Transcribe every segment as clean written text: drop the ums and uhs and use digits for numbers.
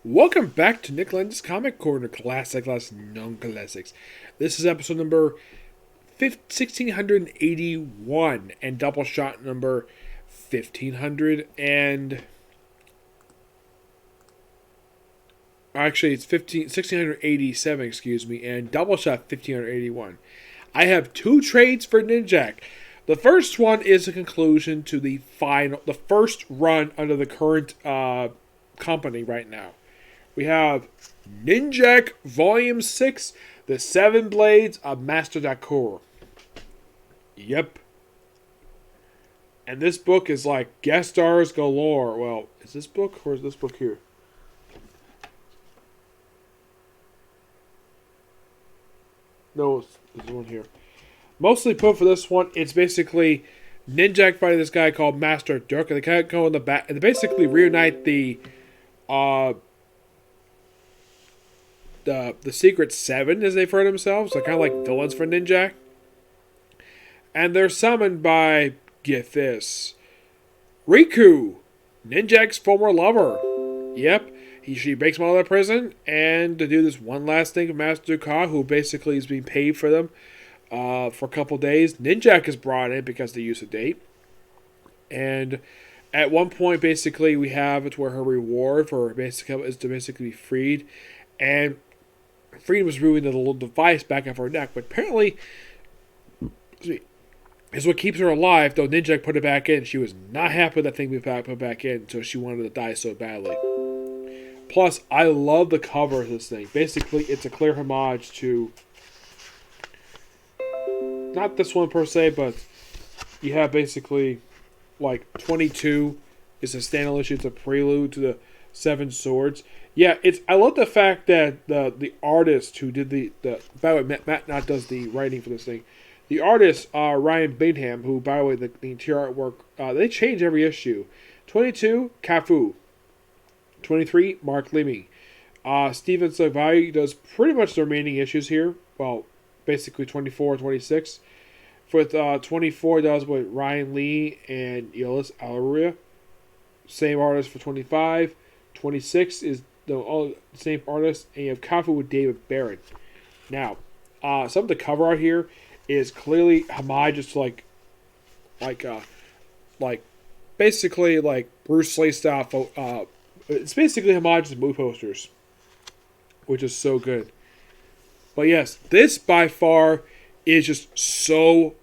Welcome back to Nick Lenz's Comic Corner, Classic Less Known Classics. This is episode number 1681 and Doubleshot number 1500 and... Actually, it's 1687, excuse me, and Doubleshot 1581. I have two trades for Ninjak. The first one is a conclusion to the first run under the current company right now. We have Ninjak Volume 6, The 7 Blades of Master Darque. Yep. And this book is like guest stars galore. Well, is this book or is this book here? No, there's one here. Mostly put for this one, it's basically Ninjak fighting this guy called Master Darque. They kind of go in the back and they basically reunite the Secret Seven, as they refer to themselves. They're kind of like villains for Ninjak. And they're summoned by, get this, Riku, Ninjak's former lover. Yep, she breaks him out of prison and to do this one last thing with Master Darque, who basically is being paid for them for a couple days. Ninjak is brought in because they use a date. And at one point, basically, we have it where her reward for her is to basically be freed. And freedom was ruining the little device back of her neck. But apparently, is what keeps her alive, though Ninjak put it back in. She was not happy with that thing being put back in, so she wanted to die so badly. Plus, I love the cover of this thing. Basically, it's a clear homage to... not this one per se, but you have basically... like 22 is a standalone issue. It's a prelude to the Seven Swords. Yeah, I love the fact that the artist who did the by the way, Matt not does the writing for this thing. The artist Ryan Bingham, who by the way the interior artwork they change every issue. 22 Cafu, 23 Mark Lemmy, Steven Savai does pretty much the remaining issues here. Well, basically 24, 26. With 24 does with Ryan Lee and Yolis Alaria. Same artist for 25. 26 is the same artist. And you have Kafu with David Barron. Now, some of the cover art here is clearly homages to like basically like Bruce Lee style. It's basically homages to movie posters, which is so good. But yes, this by far is just so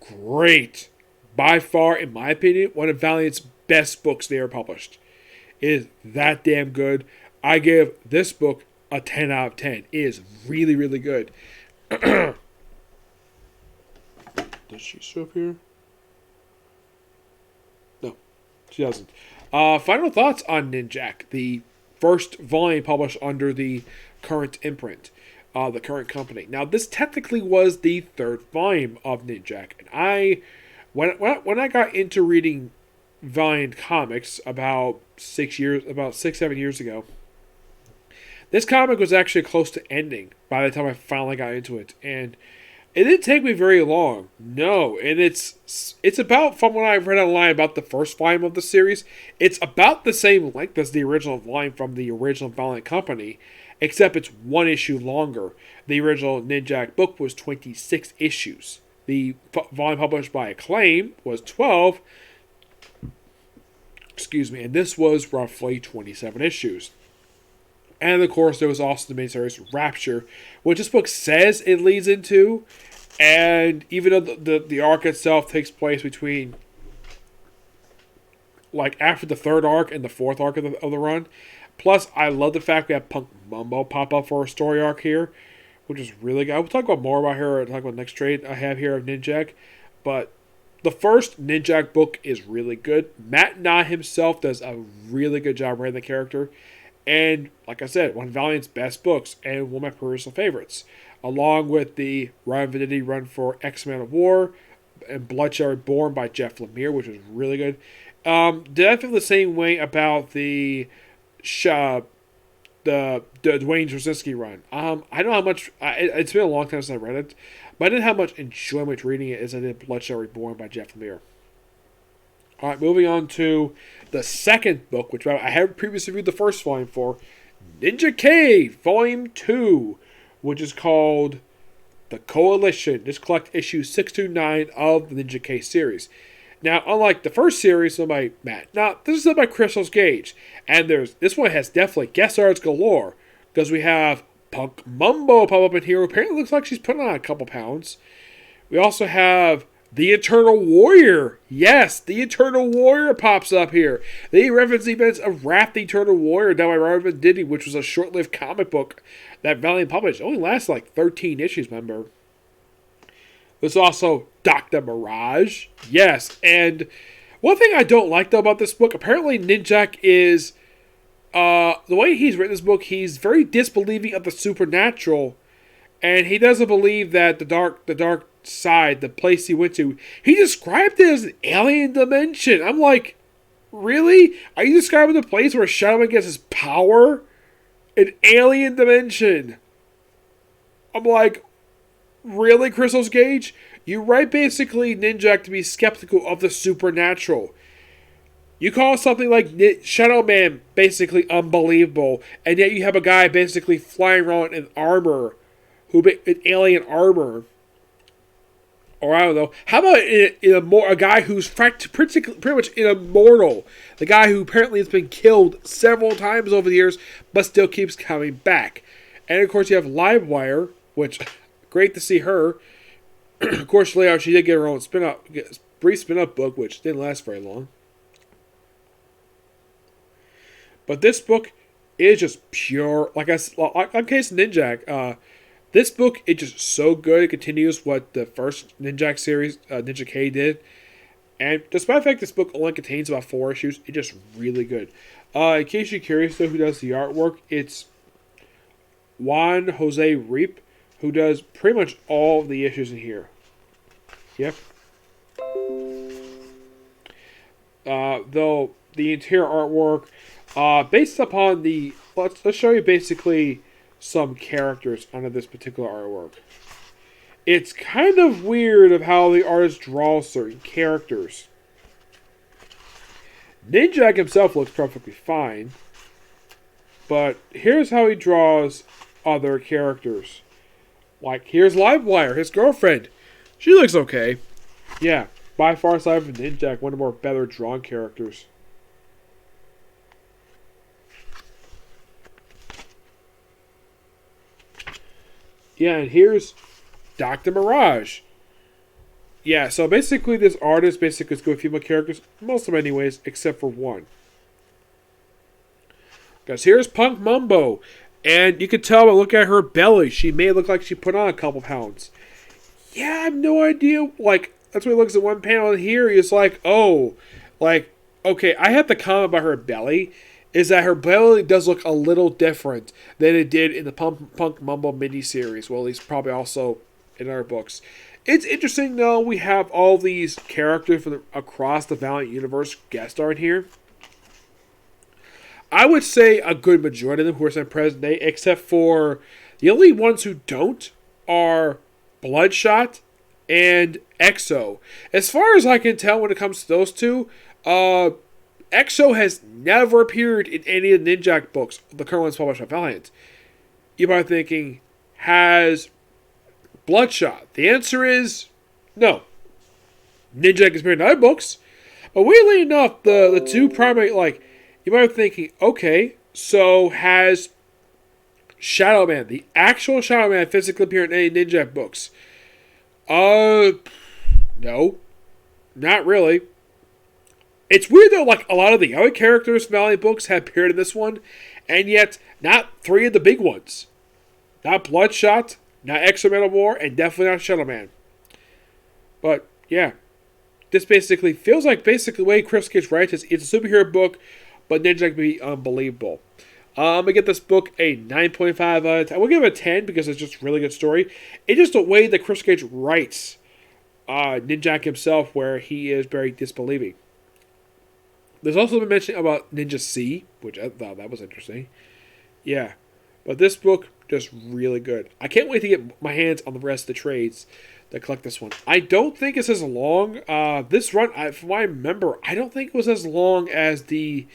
great. By far, in my opinion, one of Valiant's best books they ever published. It is that damn good. I give this book a 10 out of 10. It is really, really good. Does she show up here? No, she doesn't. Final thoughts on Ninjak, the first volume published under the current imprint. The current company. Now, this technically was the third volume of Ninjak, and when I got into reading Valiant comics about 6-7 years ago, this comic was actually close to ending by the time I finally got into it, and it didn't take me very long. No, and it's about, from what I've read online about the first volume of the series, it's about the same length as the original volume from the original Valiant company. Except it's one issue longer. The original Ninjak book was 26 issues. The volume published by Acclaim was 12. Excuse me. And this was roughly 27 issues. And of course, there was also the main series Rapture, which this book says it leads into. And even though the arc itself takes place between, like, after the third arc and the fourth arc of the run. Plus, I love the fact we have Punk Mumbo pop up for a story arc here, which is really good. I will talk about more about her. I'll talk about the next trade I have here of Ninjak. But the first Ninjak book is really good. Matt Na himself does a really good job writing the character. And, like I said, one of Valiant's best books and one of my personal favorites. Along with the Ryan Vanity run for X-Men of War and Bloodshed Reborn by Jeff Lemire, which was really good. Did I feel the same way about the Dwayne Straczynski run? I don't know how much... it's been a long time since I read it, but I didn't have much enjoyment reading it as I did Bloodshed Reborn by Jeff Lemire. Alright, moving on to the second book, which I had previously reviewed the first volume for, Ninjak Volume 2, which is called The Coalition. Just collect issues 6 to 9 of the Ninjak series. Now, unlike the first series done by Matt, now this is done by Crystal Gage, and this one has definitely guest stars galore, because we have Punk Mumbo pop up in here. Apparently looks like she's putting on a couple pounds. We also have the Eternal Warrior. Yes, the Eternal Warrior pops up here. They reference the events of Wrath the Eternal Warrior done by Robert Venditti, which was a short-lived comic book that Valiant published. It only lasted like 13 issues, remember. There's also Dr. Mirage. Yes, and one thing I don't like, though, about this book, apparently Ninjak is, the way he's written this book, he's very disbelieving of the supernatural, and he doesn't believe that the dark side, the place he went to, he described it as an alien dimension. I'm like, really? Are you describing the place where Shadow Man gets his power? An alien dimension. I'm like, really, Crystal Gage? You write basically Ninjak to be skeptical of the supernatural. You call something like Shadow Man basically unbelievable, and yet you have a guy basically flying around in armor, in alien armor. Or I don't know. How about a guy who's pretty much immortal? The guy who apparently has been killed several times over the years, but still keeps coming back. And of course you have Livewire, which great to see her. Of course, later she did get her own brief spin-off book, which didn't last very long. But this book is just pure, like case Ninjak. This book is just so good. It continues what the first Ninjak series, Ninjak did. And despite the fact this book only contains about 4 issues, it's just really good. In case you're curious, though, who does the artwork, it's Juan Jose Reap, who does pretty much all of the issues in here. Yep. Though the interior artwork, based upon the... Let's show you basically some characters under this particular artwork. It's kind of weird of how the artist draws certain characters. Ninjak himself looks perfectly fine, but here's how he draws other characters. Like, here's Livewire, his girlfriend. She looks okay. Yeah, by far, aside from Ninjak, one of the more better drawn characters. Yeah, and here's Dr. Mirage. Yeah, so basically this artist basically is good female characters, most of them anyways, except for one. Because here's Punk Mumbo, and you can tell by looking at her belly, she may look like she put on a couple pounds. Yeah, I have no idea, like, that's when he looks at one panel here, he's like, oh, like, okay, I have to comment about her belly, is that her belly does look a little different than it did in the Punk Mumbo miniseries. Well, at least probably also in our books. It's interesting, though, we have all these characters from across the Valiant universe guest starring here. I would say a good majority of them who are sent present day, except for the only ones who don't are Bloodshot and Exo. As far as I can tell when it comes to those two, Exo has never appeared in any of the Ninjak books, the current ones published by Valiant. You might be thinking, has Bloodshot? The answer is no. Ninjak has appeared in other books, but weirdly enough, the two primary, like, you might be thinking, okay, so has Shadow Man, the actual Shadow Man, physically appeared in any Ninjak books? No. Not really. It's weird though, like a lot of the other characters from Valiant books have appeared in this one, and yet not 3 of the big ones. Not Bloodshot, not Exo-Man of War, and definitely not Shadow Man. But yeah, this basically feels like basically the way Chris Gage writes is it's a superhero book, but Ninjak can be unbelievable. I'm going to get this book a 9.5 out of 10. We'll give it a 10 because it's just a really good story. It's just the way that Chris Gage writes Ninjak himself, where he is very disbelieving. There's also been mentioning about Ninja C, which I thought that was interesting. Yeah, but this book, just really good. I can't wait to get my hands on the rest of the trades that collect this one. I don't think it's as long. This run, from what I remember, I don't think it was as long as the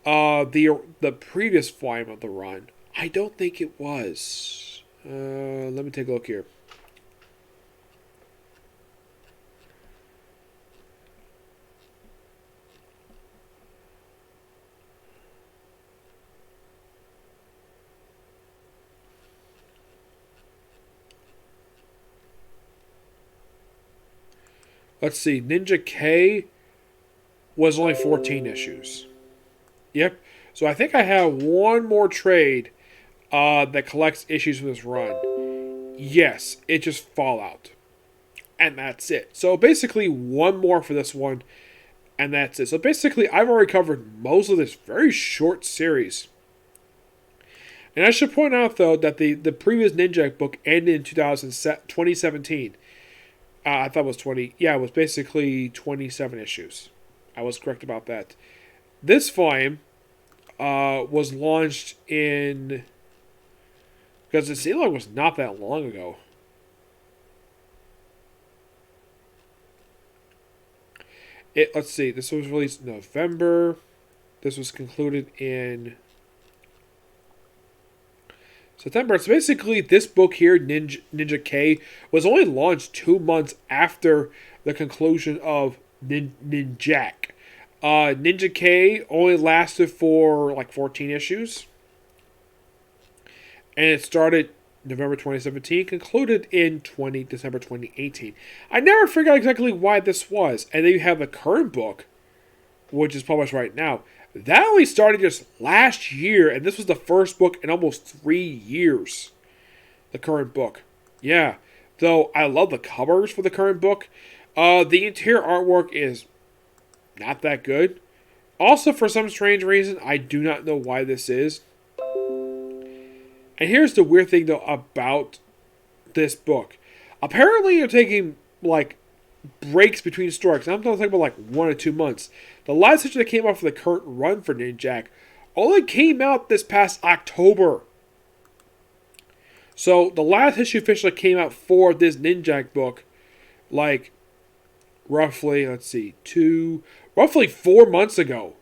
The previous volume of the run. I don't think it was. Let me take a look here. Let's see. Ninja K was only 14 issues. Yep. So I think I have one more trade that collects issues from this run. Yes, it's just Fallout. And that's it. So basically one more for this one. And that's it. So basically I've already covered most of this very short series. And I should point out, though, that the previous Ninjak book ended in 2017. I thought it was 20. Yeah, it was basically 27 issues. I was correct about that. This volume was launched in... Because it seemed like it was not that long ago. Let's see. This was released in November. This was concluded in September. So basically, this book here, Ninja K, was only launched 2 months after the conclusion of Ninjak. Ninja K only lasted for like 14 issues. And it started November 2017, concluded in December 2018. I never figured out exactly why this was. And then you have the current book, which is published right now. That only started just last year, and this was the first book in almost 3 years. The current book. Yeah. Though I love the covers for the current book. The interior artwork is not that good. Also, for some strange reason, I do not know why this is. And here's the weird thing, though, about this book. Apparently, you're taking, like, breaks between stories. I'm talking about, like, 1 or 2 months. The last issue that came out for the current run for Ninjak only came out this past October. So, the last issue officially came out for this Ninjak book, like, roughly, let's see, roughly 4 months ago.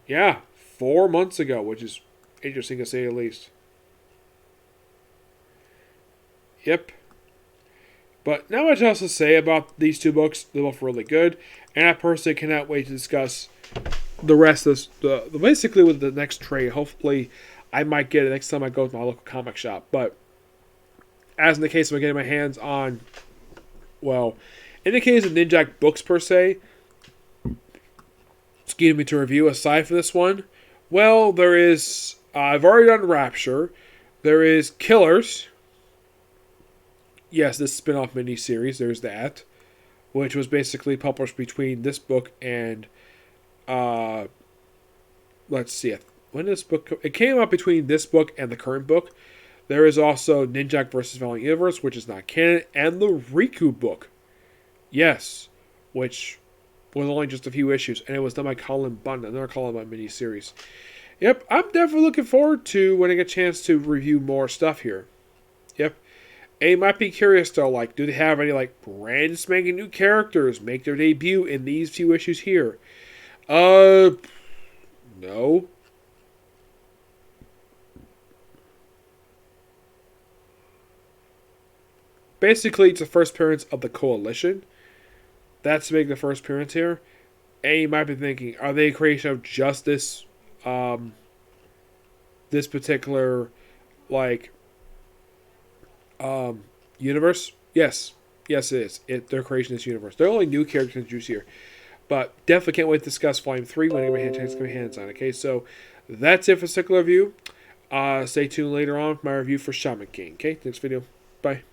Yeah, 4 months ago, which is interesting to say the least. Yep. But not much else to say about these two books. They're both really good. And I personally cannot wait to discuss the rest of this, basically with the next trade. Hopefully, I might get it next time I go to my local comic shop. But as in the case of getting my hands on, well, in the case of Ninjak books per se, excuse me, to review aside from this one, well, there is, I've already done Rapture. There is Killers. Yes, this spin-off miniseries, there's that, which was basically published between this book and, let's see, when did this book, it came out between this book and the current book. There is also Ninjak vs. Valiant Universe, which is not canon, and the Riku book. Yes, which was only just a few issues, and it was done by Colin Bunn, another Colin Bunn miniseries. Yep, I'm definitely looking forward to when I get a chance to review more stuff here. Yep. And you might be curious though, like, do they have any like brand spanking new characters make their debut in these few issues here? No. Basically, it's the first appearance of the Coalition. That's to make the first appearance here. And you might be thinking, are they a creation of just this, this particular, like, universe? Yes, it is. Their creation is universe. They're only new characters introduced here, but definitely can't wait to discuss Volume 3 when I get my hands on it. Okay, so that's it for this particular review. Stay tuned later on for my review for Shaman King. Okay, next video. Bye.